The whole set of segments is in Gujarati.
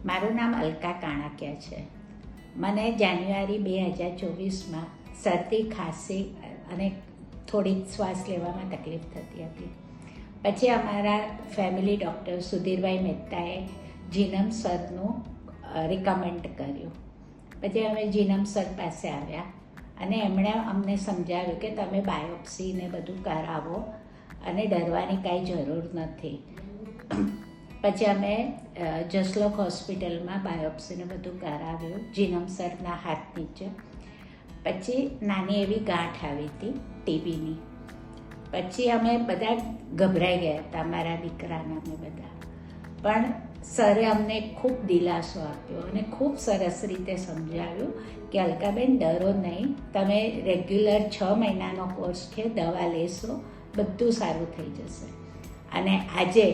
મારું નામ અલકા કાણાકિયા છે. મને જાન્યુઆરી 2024માં શરદી, ખાંસી અને થોડીક શ્વાસ લેવામાં તકલીફ થતી હતી. પછી અમારા ફેમિલી ડૉક્ટર સુધીરભાઈ મહેતાએ જીનમ સરનું રિકમેન્ડ કર્યું. પછી અમે જીનમ સર પાસે આવ્યા અને એમણે અમને સમજાવ્યું કે તમે બાયોપ્સીને બધું કરાવો અને ડરવાની કાંઈ જરૂર નથી. પછી અમે જસલોક હોસ્પિટલમાં બાયોપ્સીને બધું કરાવ્યું જીનમ સરના હાથ નીચે. પછી નાની એવી ગાંઠ આવી હતી ટીબીની. પછી અમે બધા ગભરાઈ ગયા હતા, મારા દીકરાના અમે બધા. પણ સરે અમને ખૂબ દિલાસો આપ્યો અને ખૂબ સરસ રીતે સમજાવ્યું કે અલકાબેન ડરો નહીં, તમે રેગ્યુલર 6 મહિનાનો કોર્સ છે, દવા લેશો, બધું સારું થઈ જશે. અને આજે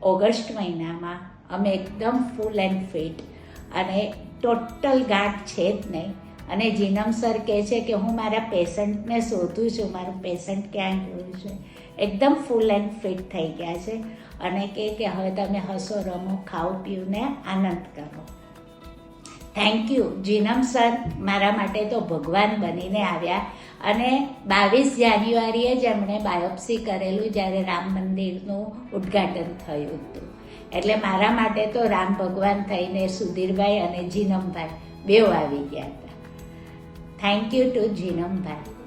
ઓગસ્ટ મહિનામાં અમે એકદમ ફૂલ એન્ડ ફિટ અને ટોટલ ગાંઠ છે જ નહીં. અને જીનમ સર કહે છે કે હું મારા પેશન્ટને શોધું છું, મારું પેશન્ટ ક્યાં ગયું છે. એકદમ ફૂલ એન્ડ ફિટ થઈ ગયા છે અને કે હવે તમે હસો, રમો, ખાઓ, પીઓને આનંદ કરો. થેન્ક યુ જીનમ સર, મારા માટે તો ભગવાન બનીને આવ્યા. અને 22 જાન્યુઆરીએ જ એમણે બાયોપ્સી કરેલું જ્યારે રામ મંદિરનું ઉદ્ઘાટન થયું હતું. એટલે મારા માટે તો રામ ભગવાન થઈને સુધીરભાઈ અને જીનમભાઈ બેઉ આવી ગયા હતા. Thank you to જીનમભાઈ.